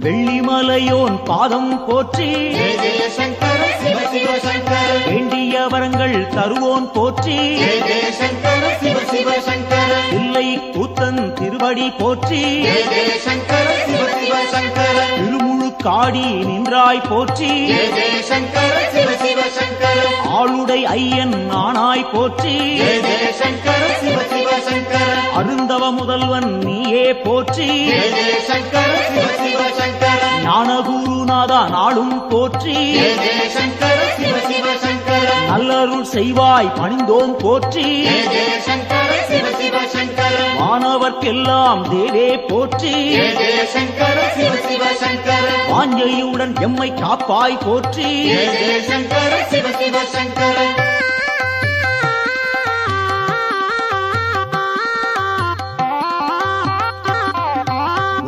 வெள்ளிமலையோன் பாதம் போற்றி ஜெய ஜெய சங்கர சிவ சிவ சங்கர வேண்டிய வரங்கள் தருவோன் போற்றி ஜெய ஜெய சங்கர சிவ சிவ சங்கர இல்லை கூத்தன் திருவடி போற்றி ஜெய ஜெய சங்கர சிவ சிவ சங்கர திருமுழுக்காடி நின்றாய் போற்றி ஜெய ஜெய சங்கர சிவ சிவ சங்கர ஆளுடை ஐயன் நானாய் போற்றி ஜெய ஜெய சங்கர சிவ சிவ சங்கர அருந்தவ முதல்வன் நீயே போற்றி ஜெய ஜெய சங்கர சிவ சிவ சங்கர ஞானகுருநாதா நாளும் போற்றி ஜெய ஜெய சங்கர சிவ சிவ சங்கர நல்லருள் செய்வாய் பணிந்தோம் போற்றி ஜெய ஜெய சங்கர சிவ சிவ சங்கர மாணவர்க்கெல்லாம் தேவே போற்றி ஜெய ஜெய சங்கர சிவ சிவ சங்கர வாஞ்சையுடன் எம்மை காப்பாய் போற்றி ஜெய ஜெய சங்கர சிவ சிவ சங்கர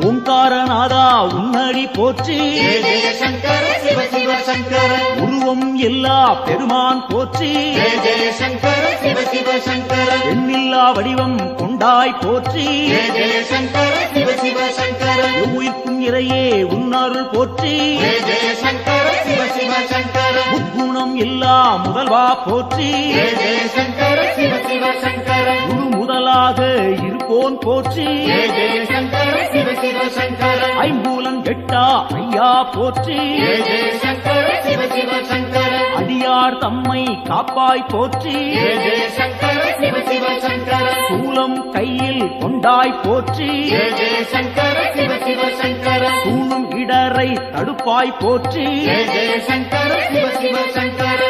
ஓங்காரநாதா உன்னடி போற்றி ஜெய ஜெய சங்கர சிவ சிவ சங்கர உருவம் எல்லா பெருமான் போற்றி ஜெய ஜெய சங்கர சிவ சிவ சங்கர எண்ணில்லா வடிவம் கொண்டாய் போற்றி ஜெய ஜெய சங்கர சிவ சிவ சங்கர உயிர்க்கும் இறையே உன்னருள் போற்றி ஜெய ஜெய சங்கர சிவ சிவ சங்கர முக்குணம் எல்லா முதல்வா போற்றி ஜெய ஜெய சங்கர சிவ சிவ சங்கர குரு முதலாக இருப்போன் போற்றி ஜெய ஜெய சங்கர சிவ சிவ சங்கர ஐம்பூலன் கெட்டா ஐயா போற்றி ஜெய ஜெய சங்கர சிவ சிவ சங்கர அடியார் தம்மை காப்பாய் போற்றி ஜெய ஜெய சங்கர சிவ சிவ சங்கர சூலம் கையில் கொண்டாய் போற்றி ஜெய ஜெய சங்கர சிவ சிவ சங்கர சூழும் இடரை தடுப்பாய் போற்றி ஜெய ஜெய சங்கர சிவ சிவ சங்கர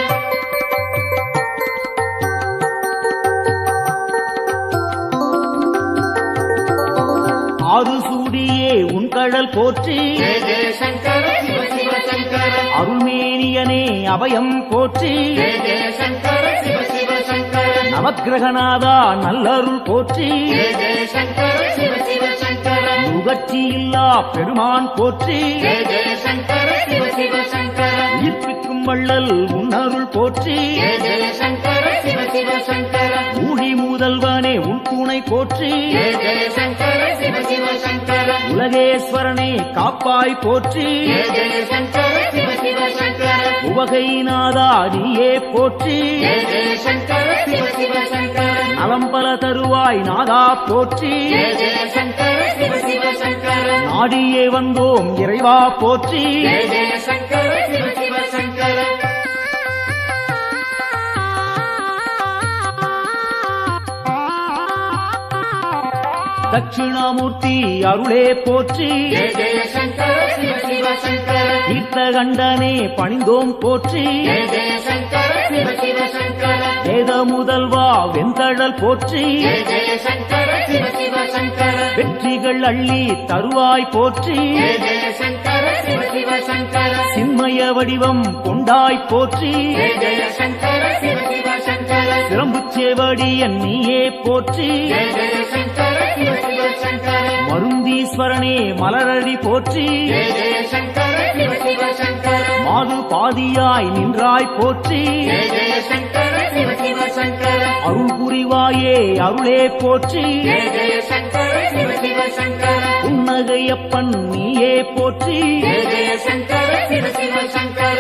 ஆறு சூடியே உன் கடல் போற்றி ஜெய ஜெய சங்கர சிவ சிவ சங்கர அருள்மேனியனே அபயம் போற்றி ஜெய ஜெய சங்கர சிவ சிவ சங்கர நவக்கிரகநாதா நல்லருள் போற்றி ஜெய ஜெய சங்கர சிவ சிவ சங்கர முகர்ச்சி இல்லா பெருமான் போற்றி ஜெய ஜெய சங்கர சிவ சிவ சங்கர உயிர்ப்பிக்கும் வள்ளல் உன்னருள் போற்றி ஜெய ஜெய சங்கர சிவ சிவ சங்கர ஊழி முதல்வனே உன் துணை போற்றி ஜெய ஜெய சங்கர சிவ சிவ சங்கர உலகேஸ்வரனே காப்பாய் போற்றி ஜெய ஜெய சங்கர சிவ சிவ சங்கர உவகைநாதா நீயே போற்றி ஜெய ஜெய சங்கர சிவ சிவ சங்கர நலம் பல தருவாய் நாதா போற்றி ஜெய ஜெய சங்கர சிவ சிவ சங்கர நாடியே வந்தோம் இறைவா போற்றி ஜெய ஜெய சங்கர சிவ சிவ சங்கர தட்சிணாமூர்த்தி அருளே போற்றி ஜெய ஜெய சங்கர சிவ சிவ சங்கர தீர்த்தகண்டனே பணிந்தோம் போற்றி ஜெய ஜெய சங்கர சிவ சிவ சங்கர வேத முதல்வா வெந்தழல் போற்றி ஜெய ஜெய சங்கர சிவ சிவ சங்கர வெற்றிகள் அள்ளி தருவாய் போற்றி ஜெய ஜெய சங்கர சிவ சிவ சங்கர சின்மய வடிவம் கொண்டாய் போற்றி ஜெய ஜெய சங்கர சிவ சிவ சங்கர சிரம்புச்சேவடியன் நீயே போற்றி ஜெய ஜெய சங்கர சிவ சிவ சங்கர மருந்தீஸ்வரனே மலரடி போற்றி ஜெய ஜெய சங்கர சிவ சிவ சங்கர மாது பாதியாய் நின்றாய் போற்றி ஜெய ஜெய சங்கர சிவ சிவ சங்கர அருள் புரிவாயே அருளே போற்றி ஜெய ஜெய சங்கர சிவ சிவ சங்கர புன்னகையப்பன் நீயே போற்றி ஜெய ஜெய சங்கர சிவ சிவ சங்கர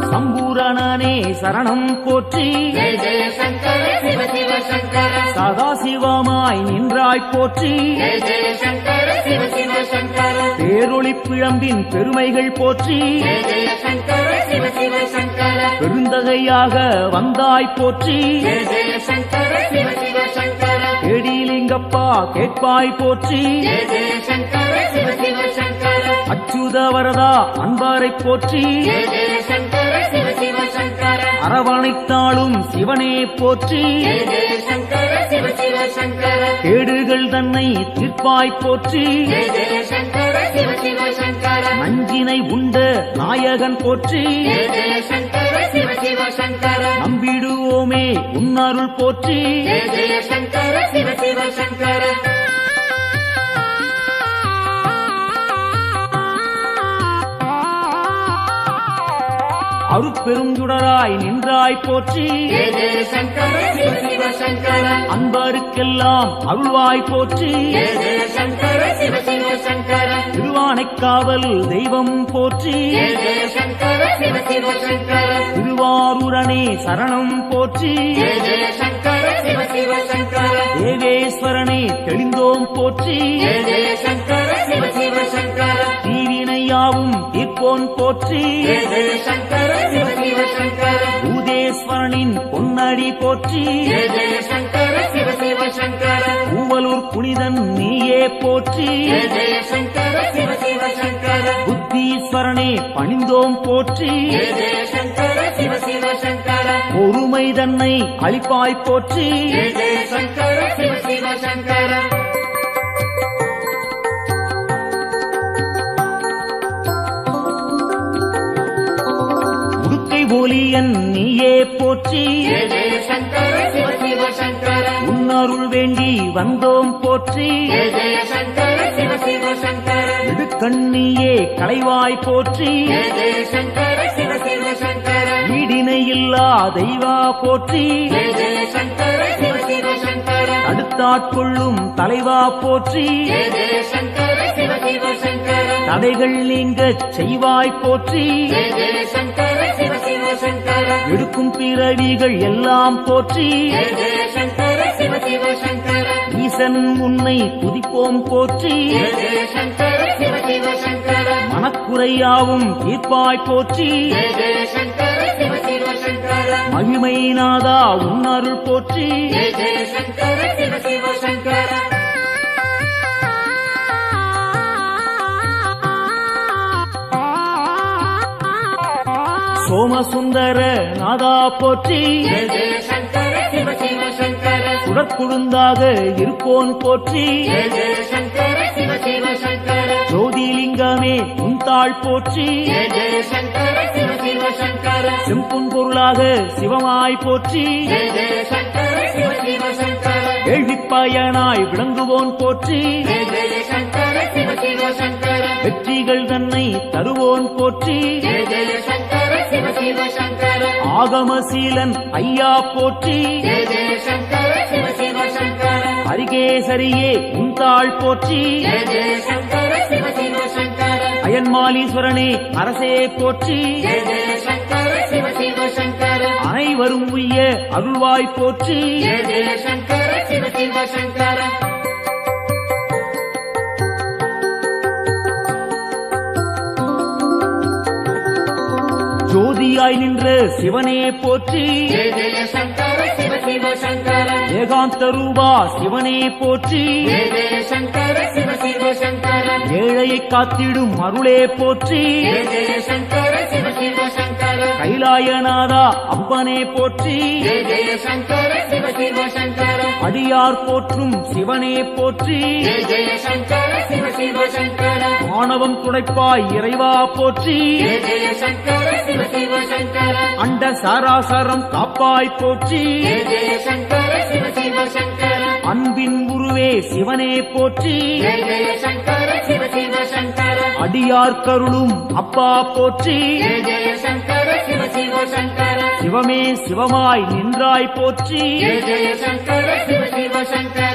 சம்பூரணனே சரணம் போற்றி ஜெய ஜெய சங்கர சிவ சிவ சங்கர சதாசிவமாய் நின்றாய் போற்றி ஜெய ஜெய சங்கர சிவ சிவ சங்கர பேரொளி பிழம்பின் பெருமைகள் போற்றி ஜெய ஜெய சங்கர சிவ சிவ சங்கர பெருந்தகையாக வந்தாய் போற்றி ஜெய ஜெய சங்கர சிவ சிவ சங்கர கேடிலிங்கப்பா கேட்பாய் போற்றி ஜெய ஜெய சங்கர சிவ சிவ சங்கர அச்சுத வரதா அன்பாரை போற்றி ஜெய ஜெய சங்கர சிவ சிவ சங்கர அரவணைத்தாளும் சிவனே போற்றி ஜெய ஜெய சங்கர சிவ சிவ சங்கர கேடுகள் தன்னை தீர்ப்பாய் போற்றி ஜெய ஜெய சங்கர சிவ சிவ சங்கர நஞ்சினை உண்ட நாயகன் போற்றி ஜெய ஜெய சங்கர சிவ சிவ சங்கர நம்பிடுவோமே உன்னருள் போற்றி ஜெய ஜெய சங்கர சிவ சிவ சங்கர அருட்பெருஞ்சுடராய் நின்றாய் போற்றி ஜெய ஜெய சங்கர சிவ சிவ சங்கர அன்பருக்கெல்லாம் அருள்வாய் போற்றி ஜெய ஜெய சங்கர சிவ சிவ சங்கர திருவானைக்காவல் தெய்வம் போற்றி ஜெய ஜெய சங்கர சிவ சிவ சங்கர திருவாரூரணே சரணம் போற்றி ஜெய ஜெய சங்கர சிவ சிவ சங்கர தேவேஸ்வரனே தெளிந்தோம் போற்றி ஜெய ஜெய சங்கர சிவ சிவ சங்கர தீவினையாவும் தீர்ப்போன் போற்றி ஜெய ஜெய சங்கர சிவ சிவ சங்கர பூதேஸ்வரனின் பொன்னடி போற்றி ஜெய ஜெய சங்கர சிவ சிவ சங்கர பூவலூர் புனிதன் நீயே போற்றி ஜெய ஜெய சங்கர சிவ சிவ சங்கர புத்தீஸ்வரனே பணிந்தோம் போற்றி ஜெய ஜெய சங்கர சிவ சிவ சங்கர பொறுமை தன்னை அளிப்பாய் போற்றி ஜெய ஜெய சங்கர சிவ சிவ சங்கர உடுக்கை ஒலியன் நீயே போற்றி ஜெய ஜெய சங்கர சிவ சிவ சங்கர உன்னருள் வேண்டி வந்தோம் போற்றி ஜெய ஜெய சங்கர சிவ சிவ சங்கர இடுக்கண்ணியே களைவாய் போற்றி ஜெய ஜெய சங்கர சிவ சிவ சங்கர ஈடினை இல்லா தெய்வா போற்றி ஜெய ஜெய சங்கர சிவ சிவ சங்கர தடுத்தாட்கொள்ளும் தலைவா போற்றி ஜெய ஜெய சங்கர சிவ சிவ சங்கர தடைகள் நீங்கச் செய்வாய் போற்றி ஜெய ஜெய சங்கர சிவ சிவ சங்கர எடுக்கும் பிறவிகள் எல்லாம் போற்றி ஜெய ஜெய சங்கர சிவ சிவ சங்கர ஈசன் உன்னை துதிப்போம் போற்றி ஜெய ஜெய சங்கர சிவ சிவ சங்கர மனக்குறையாவும் தீர்ப்பாய் போற்றி ஜெய ஜெய சங்கர சிவ சிவ சங்கர மகிமை நாதா உன்னருள் போற்றி ஜெய ஜெய சங்கர சிவ சிவ சங்கர சோமசுந்தர நாதா போற்றி ஜெய ஜெய சங்கர சிவ சிவ சங்கர சுடற்குழுந்தாக இருப்போன் போற்றி ஜெய ஜெய சங்கர சிவ சிவ சங்கர ஜோதிலிங்கமே உன்தாள் போற்றி ஜெய ஜெய சங்கர சிவ சிவ சங்கர செம்பொன் பொருளாக சிவமாய் போற்றி ஜெய ஜெய சங்கர சிவ சிவ சங்கர கேள்விப்பயனாய் விளங்குவோன் போற்றி ஜெய ஜெய சங்கர சிவ சிவ சங்கர வெற்றிகள் தன்னை தருவோன் போற்றி ஜெய ஜெய சங்கர சிவ சிவ சங்கர ஆகமசீலன் ஐயா போற்றி ஜெய ஜெய சங்கர சிவ சிவ சங்கர அரிகேசரியே உன்தாள் போற்றி ஜெய ஜெய சங்கர சிவ சிவ சங்கர அயன்மாலீஸ்வரனே அரசே போற்றி ஜெய ஜெய சங்கர சிவ சிவ சங்கர அனைவரும் உய்ய அருள்வாய் போற்றி ஜெய ஜெய சங்கர சிவ சிவ சங்கர ஜோதியாய் நின்ற சிவனே போற்றி ஜெய ஜெய சங்கர சிவ சிவ சங்கர ஏகாந்த ரூபா சிவனே போற்றி ஜெய ஜெய சங்கர சிவ சிவ சங்கர ஏழையை காத்திடும் அருளே போற்றி ஜெய ஜெய சங்கர சிவ சிவ சங்கர கைலாயநாதா அப்பனே போற்றி ஜெய ஜெய சங்கர சிவ சிவ சங்கர அடியார் போற்றும் சிவனே போற்றி ஜெய ஜெய சங்கர சிவ சிவ சங்கர ஆணவம் துடைப்பாய் இறைவா போற்றி ஜெய ஜெய சங்கர சிவ சிவ சங்கர அண்ட சாராசரம் காப்பாய் போற்றி ஜெய ஜெய சங்கர சிவ சிவ சங்கர அன்பின் உருவே சிவனே போற்றி ஜெய ஜெய சங்கர சிவ சிவ சங்கர அடியார் கருளும் அப்பா போற்றி ஜெய ஜெய சங்கர சிவ சிவ சங்கர சிவமே சிவமாய் நின்றாய் போற்றி ஜெய ஜெய சங்கர சிவ சிவ சங்கர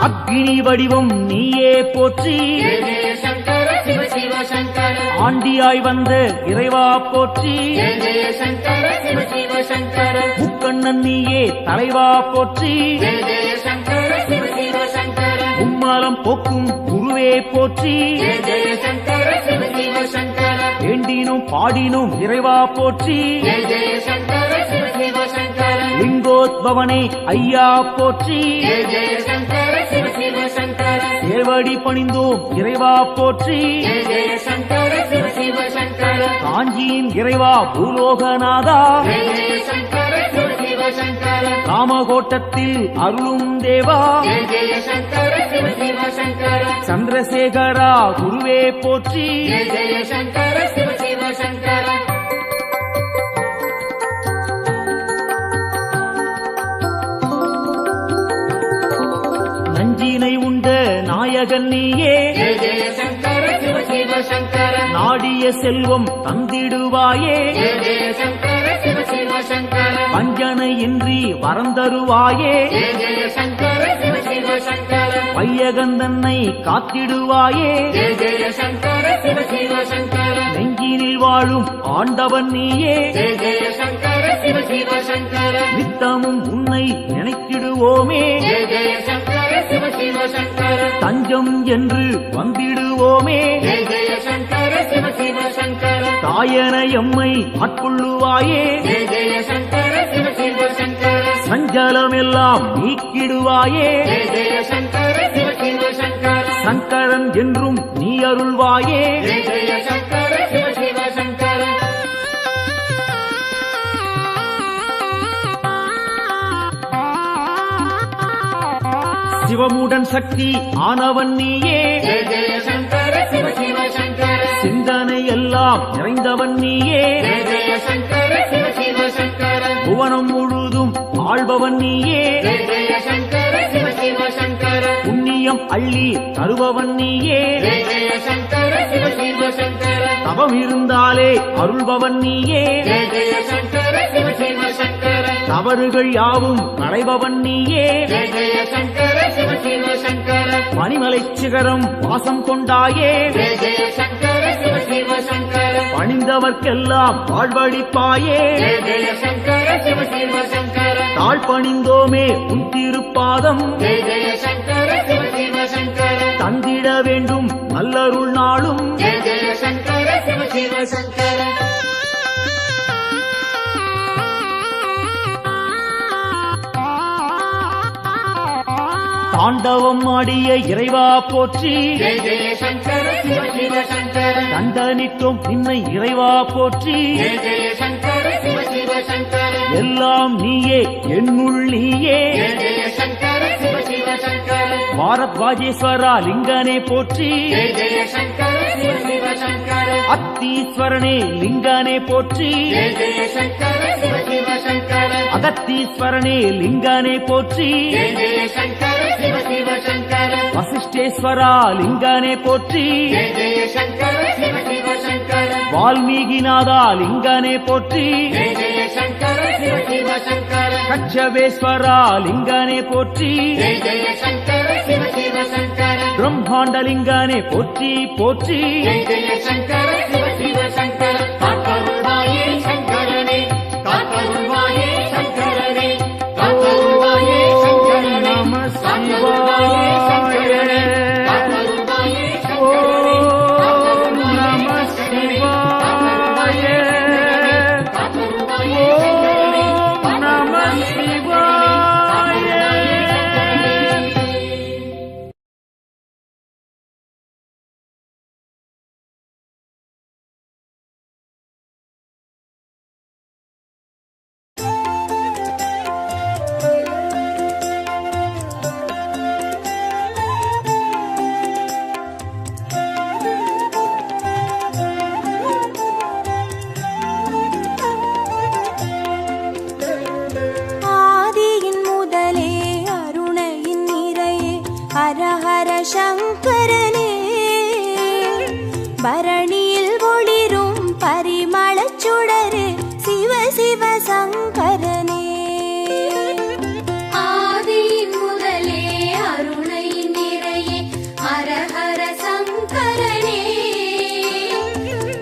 அக்னி வடிவம் நீயே போற்றி ஜெய ஜெய சங்கர சிவ சிவ சங்கர ஆண்டியாய் வந்த இறைவா போற்றி ஜெய ஜெய சங்கர சிவ சிவ சங்கர முக்கண்ணன் நீயே தலைவா போற்றி ஜெய ஜெய சங்கர சிவ சிவ சங்கர உம்மலம் போக்கும் குருவே போற்றி ஜெய ஜெய சங்கர சிவ சிவ சங்கர வேண்டினும் பாடினும் இறைவா போற்றி ஜெய ஜெய சங்கர சிவ சிவ சங்கர லிங்கோத்பவனே ஐயா போற்றி ஜெய ஜெய சங்கர சிவ சிவ சங்கர சேவடி பணிந்தோம் இறைவா போற்றி ஜெய ஜெய சங்கர சிவ சிவ சங்கர காஞ்சியின் இறைவா பூலோகநாதா ஜெய ஜெய சங்கர சிவ சிவ சங்கர காமகோட்டத்தில் அருளும் தேவா ஜெய ஜெய சங்கர சிவ சிவ சங்கர சந்திரசேகரா குருவே போற்றி ஜெய ஜெய சங்கர சிவ சிவ சங்கர நஞ்சினை உண்ட நாயகன் நீயே ஜெய ஜெய சங்கர சிவ சிவ சங்கர நாடிய செல்வம் தந்திடுவாயே ஜெய ஜெய சங்கர சிவ சிவ சங்கர வஞ்சனையின்றி வரம் தருவாயே ஜெய ஜெய சங்கர சிவ சிவ சங்கர வையகந்தன்னை காத்திடுவாயே ஜெய ஜெய சங்கர சிவ சிவ சங்கர நெஞ்சினில் வாழும் ஆண்டவன் நீயே ஜெய ஜெய சங்கர சிவ சிவ சங்கர நித்தமும் உன்னை நினைத்திடுவோமே ஜெய ஜெய சங்கர சிவ சிவ சங்கர தஞ்சம் என்று வந்திடுவோமே ஜெய ஜெய சங்கர சிவ சிவ சங்கர தாயன எம்மை ஆட்கொள்ளுவாயே ஜெய ஜெய சங்கர சிவ சிவ சங்கர சஞ்சலமெல்லாம் நீக்கிடுவாயே ஜெய ஜெய சங்கர சிவ சிவ சங்கர சங்கரன் என்றும் நீ அருள்வாயே ஜெய ஜெய சங்கர சிவ சிவ சங்கர சிவமுடன் சக்தி ஆனவன் நீயே ஜெய ஜெய சங்கர சிவ சிவ சங்கர சிந்தனை எல்லாம் நிறைந்தவன் நீயே ஜெய ஜெய சங்கர சிவ சிவ சங்கர புவனம் முழுதும் ஆள்பவன் நீயே ஜெய ஜெய சங்கர சிவ சிவ சங்கர புண்ணியம் அள்ளி தருபவன் நீயே ஜெய ஜெய சங்கர சிவ சிவ சங்கர தவம் இருந்தாலே அருள்பவன் நீயே ஜெய ஜெய சங்கர சிவ சிவ சங்கர தவறுகள் யாவும் களைபவன் நீயே ஜெய ஜெய சங்கர சிவ சிவ சங்கர பனிமலை சிகரம் வாசம் கொண்டாயே ஜெய ஜெய சங்கர சிவ சிவ சங்கர பணிந்தவர்க்கெல்லாம் வாழ்வழிப்பாயே ஜெய ஜெய சங்கர சிவ சிவ சங்கர தாழ் பணிந்தோமே உன் திருப்பாதம் ஜெய ஜெய சங்கர சிவ சிவ சங்கர தந்திட வேண்டும் நல்லருள் நாளும் ஜெய ஜெய சங்கர சிவ சிவ சங்கர தாண்டவம் ஆடிய இறைவா போற்றி ஜெய ஜெய சங்கர சிவ சிவ சங்கர தண்டனிட்டோம் நின்னை இறைவா போற்றி ஜெய ஜெய சங்கர சிவ சிவ சங்கர எல்லாம் நீயே என்னுள் நீயே ஜெய ஜெய சங்கர சிவ சிவ சங்கர பாரத்வாஜேஸ்வரா லிங்கனே போற்றி ஜெய ஜெய சங்கர சிவ சிவ சங்கர அத்தீஸ்வரனே லிங்கனே போற்றி ஜெய ஜெய சங்கர சிவ சிவ சங்கர அகத்தீஸ்வரனே லிங்கனே போற்றி ஜெய ஜெய சங்கர சிவ சிவ சங்கர வசிஷ்டேஸ்வரா லிங்கனே போற்றி ஜெய ஜெய சங்கர சிவ சிவ சங்கர வால்மீகிநாதா லிங்கனே போற்றி ஜெய ஜெய சங்கர சிவ சிவ சங்கர கச்சவேஸ்வரா லிங்கனே போற்றி ஜெய ஜெய சங்கர சிவ சிவ சங்கர பிரம்மாண்டலிங்கனே போற்றி போற்றி ஜெய ஜெய சங்கர சிவ சிவ சங்கர காத்தருள்வாயே சங்கரனே காத்தருள்வாயே சங்கரனே காத்தருள்வாயே சங்கரனே நம காத்தருள்வாயே சங்கரனே சிவாய காத்தருள்வாயே ஓம் நம சிவாய காத்தருள்வாயே ஓம் நம சிவாய ஆதியின் முதலே அருணையின் நிறையே ஹர ஹர சங்கரனே பரணியில் ஒளிரும் பரிமளச் சுடரே சிவ சிவ சங்கரனே ஆதியின் முதலே அருணையின் நிறையே ஹர ஹர சங்கரனே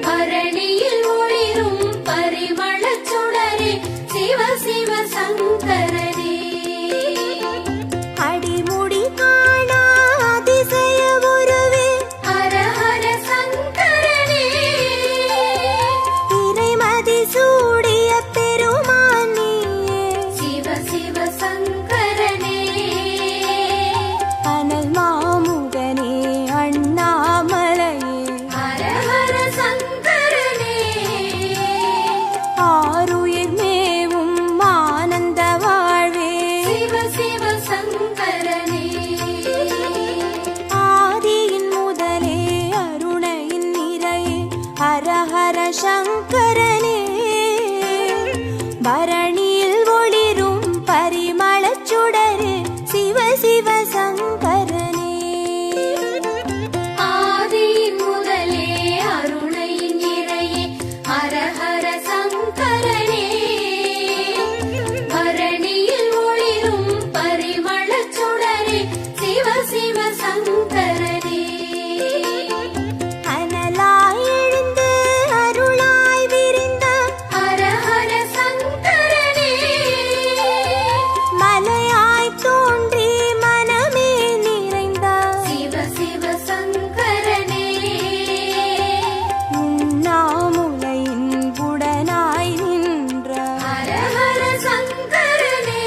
பரணியில் ஒளிரும் பரிமளச் சுடரே சிவ சிவ சங்கரனே அடிமுடி காணா அதிசய உருவே ஹர ஹர சங்கரனே இறைமதி சூடிய பெருமான் நீயே சிவ சிவ சங்கரனே அனல் மாமுகனே அண்ணாமலையே ஹர ஹர சங்கரனே ஆருயிர் மேவும் ஆனந்த வாழ்வே சிவ சிவ சங்கரனே ஆதியின் முதலே அருணையின் நிறையே ஹர ஹர சங்கரனே பரணியில் ஒளிரும் பரிமளச் சுடரே சிவ சிவ சங்கரனே சங்கரனே அனலாய் எழுந்து அருளாய் விரிந்த ஹர ஹர சங்கரனே மலையாய் தோன்றி மனமே நிறைந்த சிவ சிவ சங்கரனே உண்ணாமுலையின் உடனாய் நின்ற ஹர ஹர சங்கரனே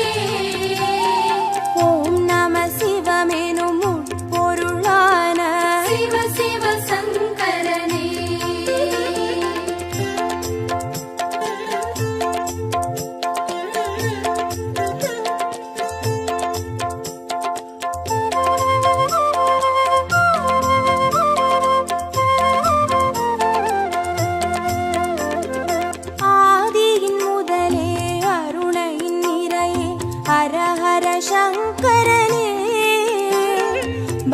ஓம் நம சிவமெனும் உட்பொருளான சிவ சிவ சங்கரனே ஆதியின் முதலே அருணையின் நிறையே ஹர ஹர சங்கரனே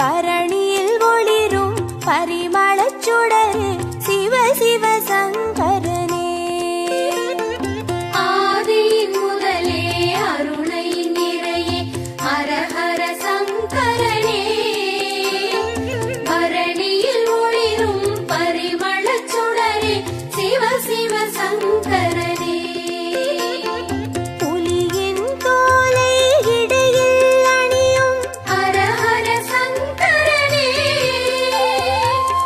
பரணியில் ஒளிரும் பரிமளச் சுடரே சிவ சிவ சங்கரனே ஆதியின் முதலே அருணை நிறையே ஹர ஹர சங்கரனே பரணியில் ஒளிரும் பரிமளச் சுடரே சிவ சிவ சங்கரனே புலியின் தோலை இடையில் அணியும் ஹர ஹர சங்கரனே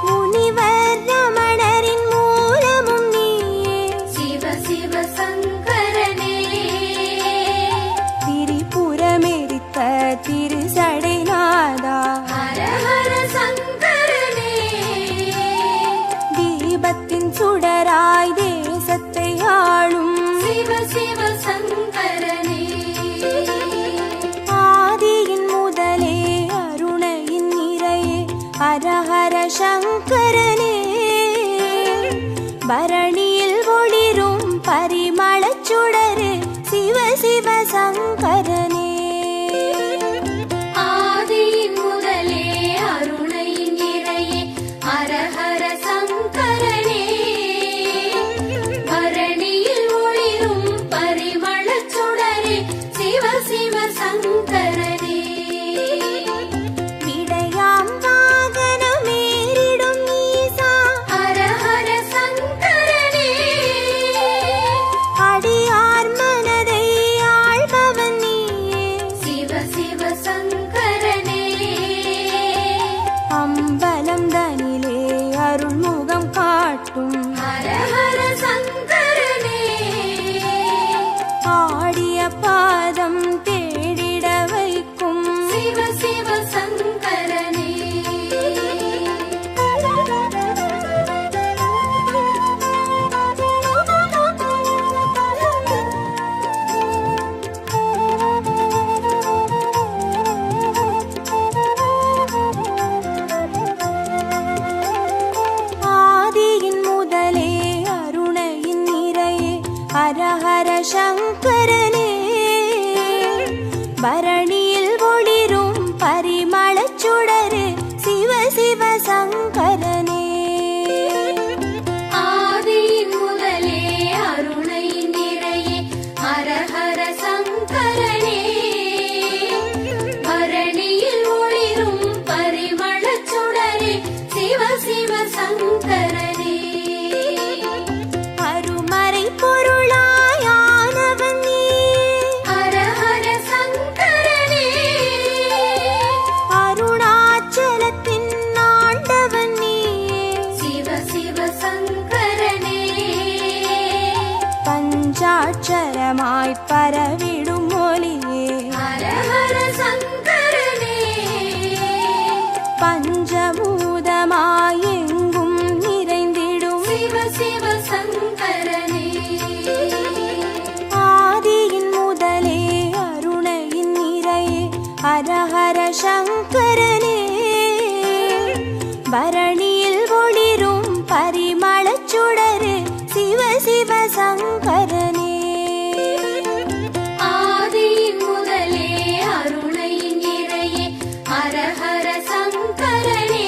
முனிவர் ரமணரின் மூலமும் நீயே சிவ சிவ சங்கரனே திரிபுரமெரித்த திருசடைநாதா ஹர ஹர சங்கரனே தீபத்தின் சுடராய் தேசத்தை ஆளும் சிவ சிவ சங்கரனே ஆதியின் முதலே அருணையின் நிறையே ஹர ஹர சங்கரனே பரணியில் ஒளிரும் பரிமளச் சுடரே சிவ சிவ சங்கரனே ஆதியின் முதலே அருணை நிறையே ஹர ஹர சங்கரனே பரணியில் ஒளிரும் பரிமளச் சுடரே சிவ சிவ சங்கரனே விடையாம் வாகனமேறிடும் ஈசா ஹர ஹர சங்கரனே அடியார் மனதை ஆள்பவன் நீயே சிவ சிவ சங்கரனே அம்பலம் தனிலே அருள்முகம் காட்டும் ஹர ஹர சங்கரனே ஆடிய பாதம் தேடிட வைக்கும் சிவ சிவ சங்கரனே ஆதியின் முதலே அருணையின் நிறையே ஹர ஹர சங்கரனே பரணியில் ஒளிரும் பரிமளச் சுடரே சிவ சிவ சங்கரனே ஆதியின் முதலே அருணை நிறையே ஹர ஹர சங்கரனே பரணியில் ஒளிரும் பரிமளச் சுடரே சிவ சிவ சங்கரனே அருமறை பொருளாயானவன் நீயே ஹர ஹர சங்கரனே அருணாச்சலத்தின் ஆண்டவன் நீயே சிவ சிவ சங்கரனே பஞ்சாட்சரமாய் பரவிடும் ஒளியே ஹர ஹர சங்கரனே பஞ்சபூதமாய் எங்கும் நிறைந்திடும் சிவ சிவ சங்கரனே ஆதியின் முதலே அருணையின் நிறையே ஹர ஹர சங்கரனே பரணியில் ஒளிரும் பரிமளச் சுடரே சிவ சிவ சங்கரனே ஆதியின் முதலே அருணை நிறையே ஹர ஹர சங்கரனே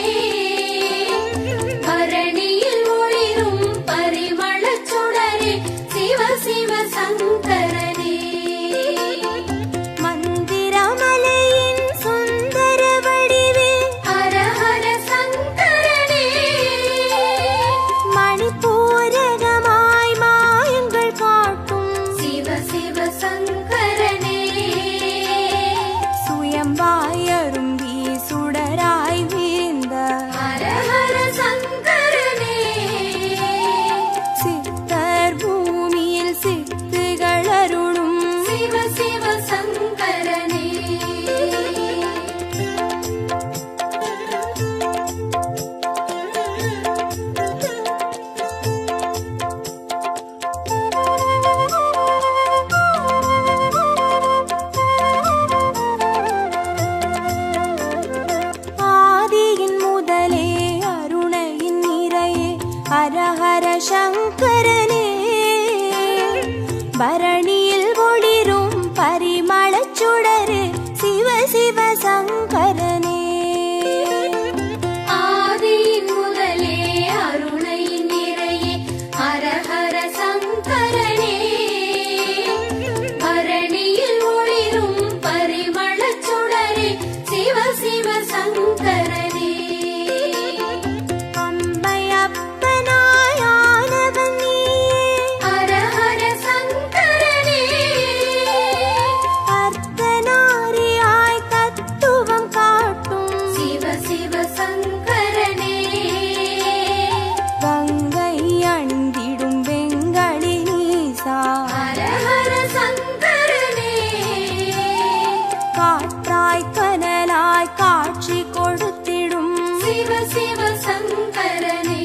சிவ சங்கரனே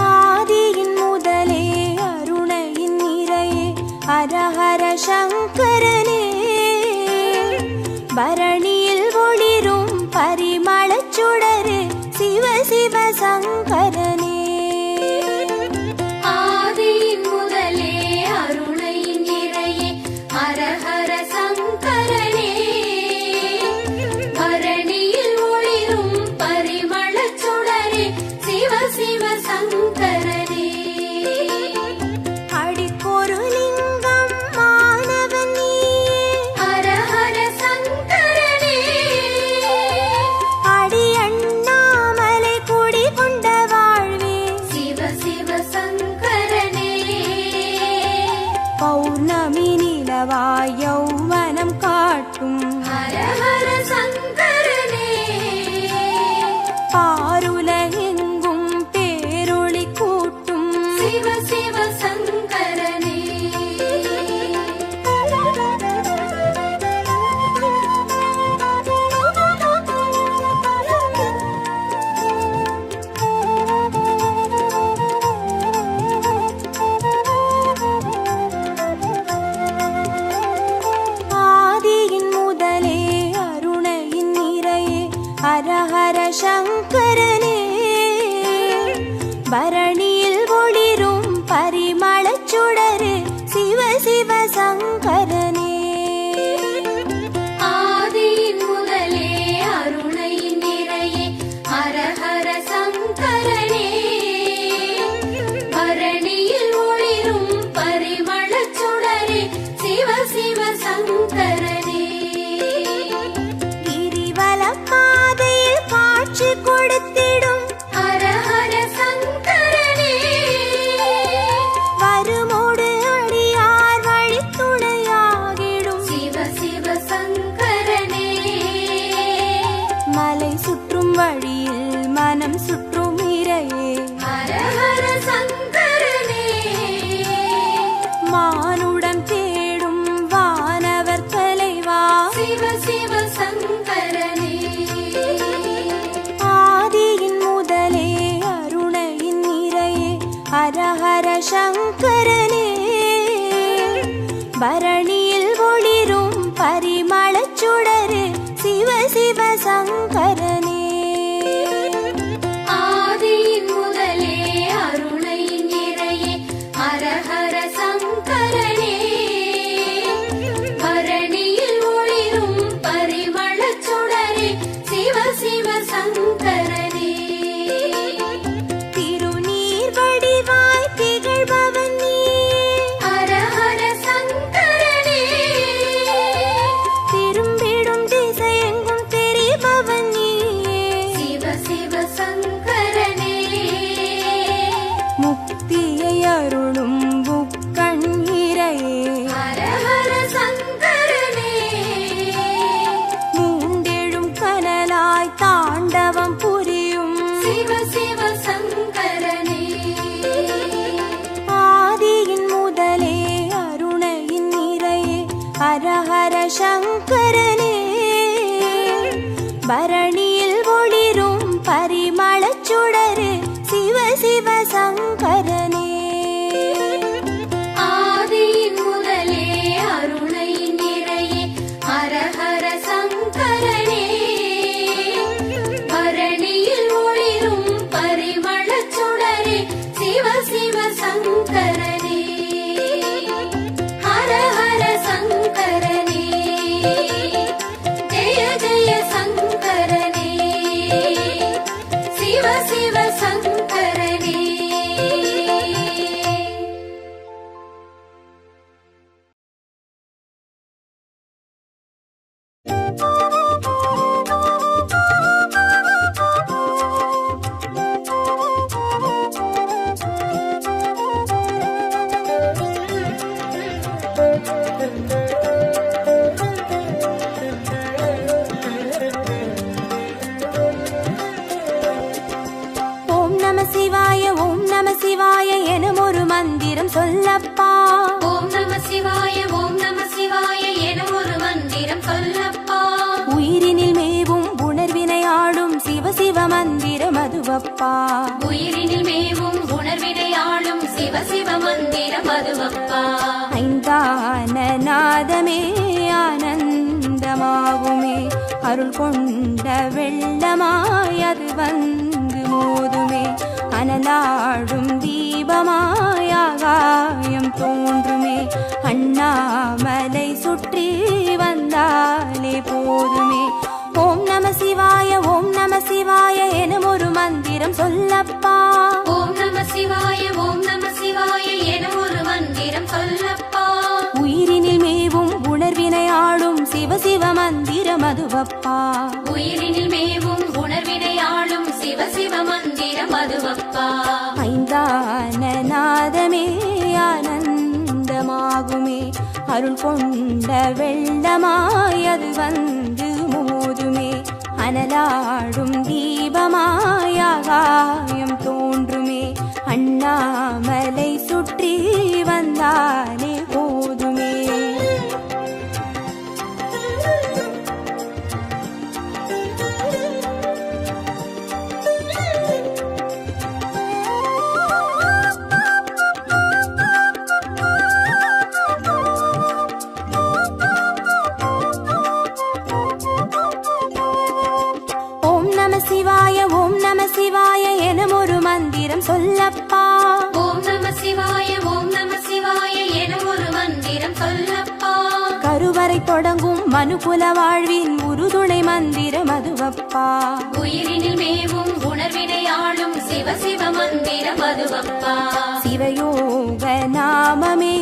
ஆதியின் முதலே அருணையின் நிறையே ஹரஹர சங்கரனே பரணியில் ஒளிரும் பரிமளச் சுடரே சிவ சிவ சங்கரனே ஆதியின் முதலே அருணையின் நிறையே ஹர ஹர சங்கரனே பரணியில் ஒளிரும் பரிமளச் சுடரே சிவ சிவ சங்கரனே அடிக்கொரு லிங்கம் மாணவன் நீயே ஹர ஹர சங்கரனே அடி அண்ணாமலை குடி கொண்ட வாழ்வே சிவ சிவ சங்கரனே பௌர்ணமி நிலவாய் யௌவனம் காட்டும் ஹர ஹர சங்கரனே பாருலகெங்கும் பேரொளி கூட்டும் சிவ சிவ சங்கரனே ஆதியின் முதலே அருணையின் நிறையே ஹரஹர சங்கரனே பரணியில் ஒளிரும் பரிமளச் சுடரே சிவ சிவ சங்கரனே ஆதியின் முதலே அருணையின் நிறையே ஹர ஹர சங்கரனே பரணியில் ஒளிரும் பரிமளச் சுடரே சிவ சிவ சங்கரனே கிரிவல பாதையில் காட்சி கொடுத்திடும் ஹர ஹர சங்கரனே வருமோடு அடியார் வழித்துணையாகிடும் சிவ சிவ சங்கரனே மலை சுற்றும் வழியில் மனம் சுற்றும் இறையே ஹர ஹர சங்கரனே மானுடம் தேடும் வானவர் தலைவா சிவ சிவ சங்கரனே ஆதியின் முதலே அருணையின் நிறையே ஹரஹர சங்கரனே பரணியில் ஒளிரும் பரிமளச் சுடரே சிவ சிவ சங்கரனே ஆதியின் முதலே அருணையின் நிறையே ஹர ஹர சங்கரனே பரணியில் ஒளிரும் பரிமளச் சுடரே சிவ சிவ சங்கரனே திருநீர் வடிவாய் திகழ்பவன் நீயே ஹர ஹர சங்கரனே திரும்பிடும் திசையெங்கும் தெரிபவன் நீயே சிவ சிவ சங்கரனே முக்தியை அருளும் புக்கண் இறையே ஹர ஹர சங்கரனே மூண்டெழும் கனலாய் தாண்டவம் புரியும் சிவ சிவ சங்கரனே ஆதியின் முதலே அருணையின் நிறையே ஹரஹர சங்கரனே பரணியில் ஒளிரும் பரிமளச் சுடரே சிவ சிவ சங்கரனே ஆதியின் முதலே அருணையின் நிறையே ஹர ஹர சங்கரனே பரணியில் ஒளிரும் பரிமளச் சுடரே சிவ சிவ சங்கரனே ஹர ஹர சங்கரனே ஜெய ஜெய சங்கரனே சிவ சிவ சங்கரனே ஓம் நம சிவாய எனும் ஒரு மந்திரம் சொல்லப்பா. ஓம் நம சிவாய எனும் ஒரு மந்திரம் சொல்லப்பா. உயிரினில் மேவும் உணர்வினை ஆடும் சிவ மந்திர மதுவப்பா உயிரினில் மேவும் உணர்வினையாளும் சிவ சிவ மந்திர மதுவப்பா ஐந்தான நாதமே ஆனந்தமாகுமே அருள் கொண்ட வெள்ளமாய் அது வந்து மோதுமே அனலாடும் தீபமாய் ஆகாயம் தோன்றுமே அண்ணாமலை சுற்றி வந்தாலே போதுமே ஓம் நம சிவாய ஓம் நம சிவாய எனும் ஒரு மந்திரம் சொல்லப்பா ஓம் நம சிவாய ஓம் நம சிவாய எனும் ஒரு மந்திரம் சொல்லப்பா உயிரினில் மேவும் உணர்வினை ஆளும் சிவ சிவ மந்திர மதுவப்பா உயிரினில் மேவும் உணர்வினையாளும் சிவ சிவ மந்திர மதுவப்பா ஐந்தான நாதமே ஆனந்தமாகுமே அருள் கொண்ட வெள்ளமாய் அது வந்து மோதுமே அனலாடும் தீபமாய் ஆகாயம் தோன்றுமே அண்ணாமலை சுற்றி வந்தாலே போதுமே சிவாய எனும் ஒரு மந்திரம் சொல்லப்பா ஓம் நம சிவாய ஓம் நம சிவாய எனும் ஒரு மந்திரம் சொல்லப்பா கருவறை தொடங்கும் மனுகுல வாழ்வின் உறுதுணை மந்திரம் அதுவப்பா உயிரினில் மேவும் உணர்வினையாளும் சிவ சிவ மந்திரம் அதுவப்பா சிவயோக நாமமே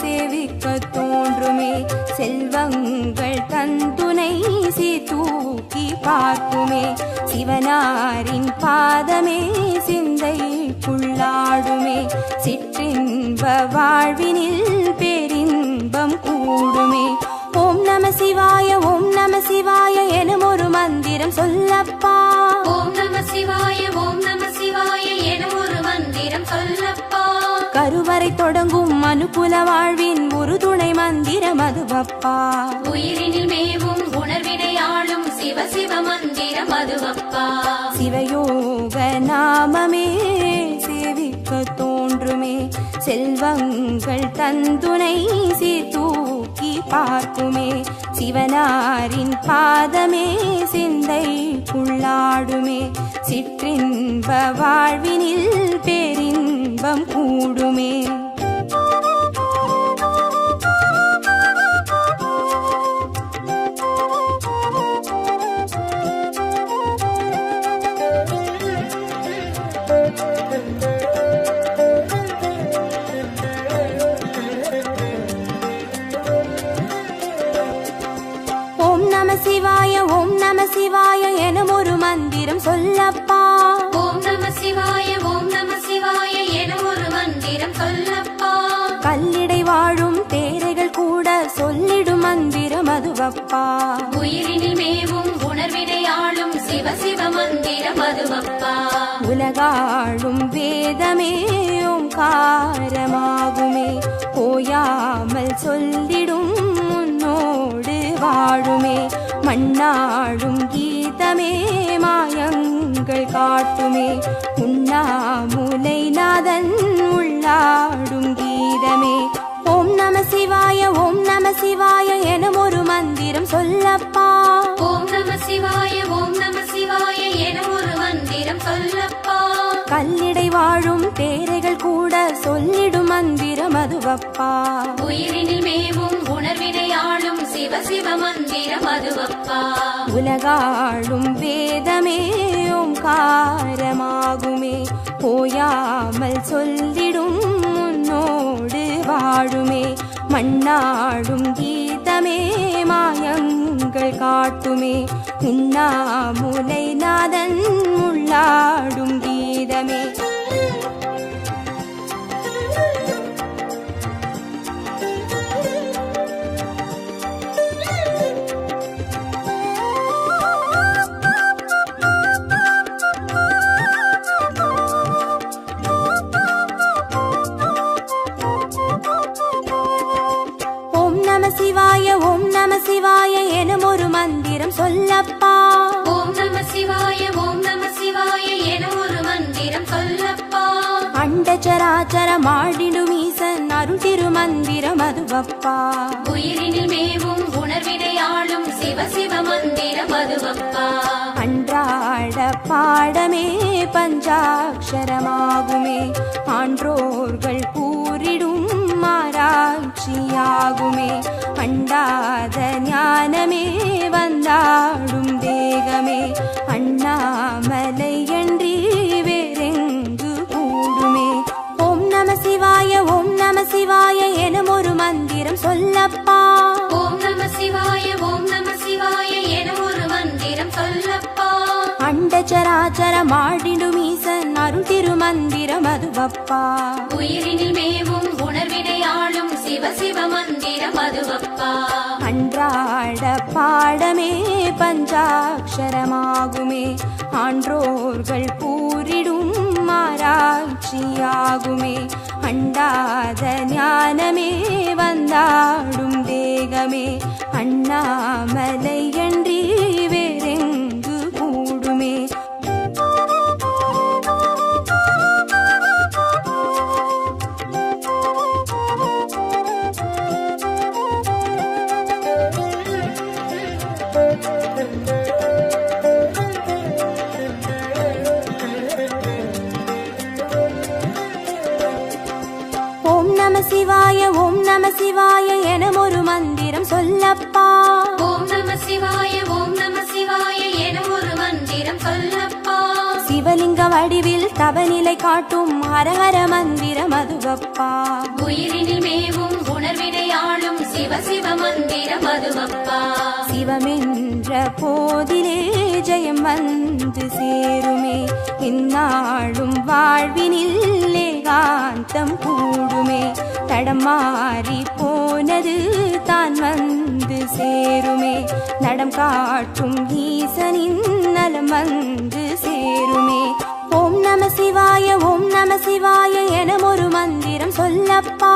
சேவிக்க தோன்றுமே செல்வங்கள் தந்துணை தூக்கி பார்க்குமே சிவனாரின் பாதமே சிந்தைக்குள்ளாடுமே சிற்றின்ப வாழ்வினில் பேரின்பம் கூடுமே ஓம் நம சிவாய எனும் ஒரு மந்திரம் சொல்லப்பா ஓம் நம சிவாய எனும் ஒரு மந்திரம் சொல்லப்பா கருவறை தொடங்கும் மனுகுல வாழ்வின் ஒரு துணை மந்திரம் அதுவப்பா உயிரினில் மேவும் உணர்வினையாளும் சிவ சிவ மந்திரம் அதுவப்பா சிவயோக நாமமே சேவிக்க தோன்றுமே செல்வங்கள் தந்துணை தூக்கி பார்க்குமே சிவனாரின் பாதமே சிந்தைக்குள்ளாடுமே சிற்றின்ப வாழ்வினில் பேரின்பம் கூடுமே ஓம் நம சிவாய எனும் ஒரு மந்திரம் சொல்லப்பா ஓம் நம சிவாய எனும் ஒரு மந்திரம் சொல்லப்பா கல்லிடை வாழும் தேரைகள் கூட சொல்லிடும் மந்திரம் அதுவப்பா உயிரினில் மேவும் உணர்வினையாளும் சிவ சிவ மந்திரம் அதுவப்பா உலகாளும் வேதமே ஓங்காரமாகுமே ஓயாமல் சொல்லிடும் உன்னோடு வாழுமே மண்ணாடும் கீதமே மாயங்கள் காட்டுமே உண்ணாமுலை நாதன் உள்ளாடும் கீதமே ஓம் நம சிவாய எனும் ஒரு மந்திரம் சொல்லப்பா ஓம் நம சிவாய எனும் ஒரு மந்திரம் சொல்லப்பா கல்லிடை வாழும் தேரைகள் கூட சொல்லிடும் மந்திரம் அதுவப்பா உயிரினில் மேவும் உணர்வினையாளும் சிவ சிவ மந்திரம் அதுவப்பா உலகாளும் வேதமே ஓங்காரமாகுமே ஓயாமல் சொல்லிடும் உன்னோடு வாழுமே மண்ணாடும் கீதமே மாயங்கள் காட்டுமே உண்ணாமுலை நாதன் உள்ளாடும் கீதமே ஓம் நம சிவாய எனும் ஒரு மந்திரம் சொல்லப்பா ஓம் நம அண்டச்சராச்சரம் ஆடிடும் ஈசன் அருள் திருமந்திரம் அதுவப்பா. உயிரினில் மேவும் உணர்வினை ஆளும் சிவ சிவ மந்திரம் அதுவப்பா. அன்றாட பாடமே பஞ்சாட்சரமாகுமே, ஆன்றோர்கள் கூறிடும் ஆராய்ச்சியாகுமே. அண்டாத ஞானமே வந்தாடும் தேகமே, அண்ணாமலை அன்றி வேறெங்கு கூடுமே. ஓம் நம சிவாய ஓம் நம சிவாய எனும் ஒரு மந்திரம் சொல்லப்பா. ஓம் நம சிவாய ஓம் நம சிவாய எனும் ஒரு மந்திரம் சொல்லப்பா. அண்டச்சராச்சரம் ஆடிடும் ஈசன் அருள் திருமந்திரம் அதுவப்பா. உயிரினில் மேவும் உணர்வினை ஆளும் சிவ சிவ மந்திரம் அதுவப்பா. அன்றாட பாடமே பஞ்சாட்சரமாகுமே, ஆன்றோர்கள் கூறிடும் ஆராய்ச்சியாகுமே. அண்டாத ஞானமே வந்தாடும் தேகமே, அண்ணாமலை அன்றி வேறெங்கு கூடுமே. ஓம் நம சிவாய ஓம் நம சிவாய எனும் ஒரு மந்திரம் சொல்லப்பா. ஓம் நம சிவாய ஓம் நம சிவாய எனும் ஒரு மந்திரம் சொல்லப்பா. சிவலிங்க வடிவில் தவநிலை காட்டும் ஹரஹர மந்திரம் அதுவப்பா. உயிரினில் மேவும் உணர்வினை ஆளும் சிவ சிவ மந்திரம் அதுவப்பா. சிவமென்ற போதிலே ஜெயம் வந்து சேருமே, இந்நாளும் வாழ்வினில் ஏகாந்தம் கூடுமே. தடமாறி போனது தான் வந்து சேருமே, நடம் காட்டும் ஈசனின் நலம் வந்து சேருமே. ஓம் நம சிவாய ஓம் நம சிவாய எனும் ஒரு மந்திரம் சொல்லப்பா.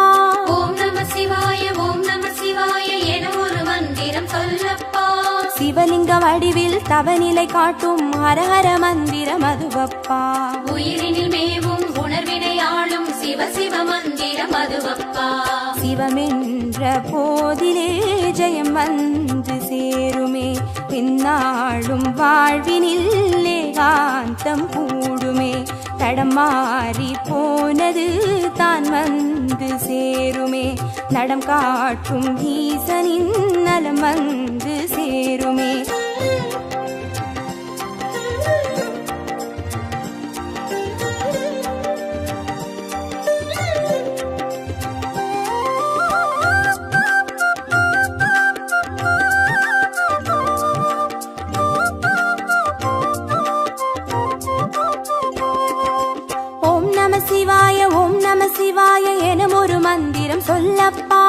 ஓம் நம சிவாய ஓம் நம சிவாய எனும் ஒரு மந்திரம் சொல்லப்பா. சிவலிங்க வடிவில் தவநிலை காட்டும் ஹரஹர மந்திரம் அதுவப்பா. உயிரினில் மேவும் உணர்வினை ஆளும் சிவ சிவ மந்திரம் அதுவப்பா. சிவமென்ற போதிலே ஜெயம் வந்து சேருமே, இந்நாளும் வாழ்வினில் ஏகாந்தம் கூடுமே. தடமாறி போனது தான் வந்து சேருமே, நடம் காட்டும் ஈசனின் நலம் வந்து சேருமே. ஓம் நம சிவாய ஓம் நம சிவாய எனும் ஒரு மந்திரம் சொல்லப்பா.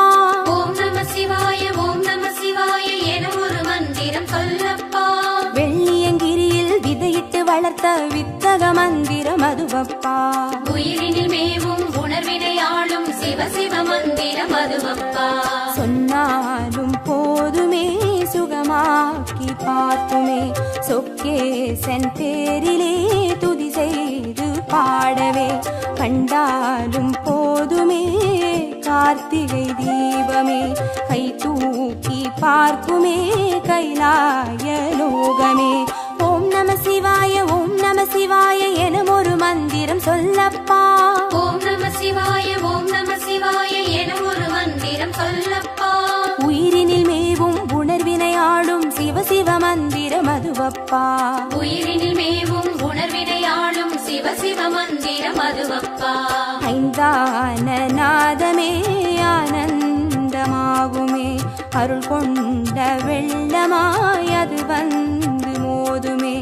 ஓம் நம சிவாய ஓம் நம சிவாய எனும் ஒரு மந்திரம் சொல்லப்பா. வெள்ளியங்கிரியில் விதையிட்டு வளர்த்த வித்தக மந்திரம் அதுவப்பா. உயிரினில் மேவும் உணர்வினை ஆளும் சிவ சிவ மந்திரம் அதுவப்பா. சொன்னாலும் போதுமே சுகமாக்கி பார்க்குமே, சொக்கேசன் பேரிலே துதி செய்து பாடவே. கண்டாலும் போதுமே கார்த்திகை தீபமே, கை தூக்கி பார்க்குமே கைலாய லோகமே. ஓம் நம சிவாய ஓம் நம சிவாய எனும் ஒரு மந்திரம் சொல்லப்பா. ஓம் நம சிவாய ஓம் நம சிவாய எனும் ஒரு மந்திரம் சொல்லப்பா. உயிரினில் மேவும் உணர்வினை ஆளும் சிவ சிவ மந்திரம் அதுவப்பா. உயிரினில் மேவும் உணர்வினை ஆளும் சிவ சிவ மந்திரம் அதுவப்பா. ஐந்தான நாதமே ஆனந்தமாகுமே, அருள் கொண்ட வெள்ளமாய் அது வந்து மோதுமே.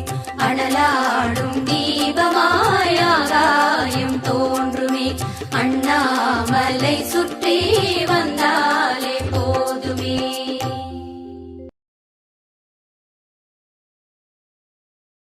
அனலாடும் தீபமாய் ஆகாயம் தோன்றுமே, அண்ணாமலை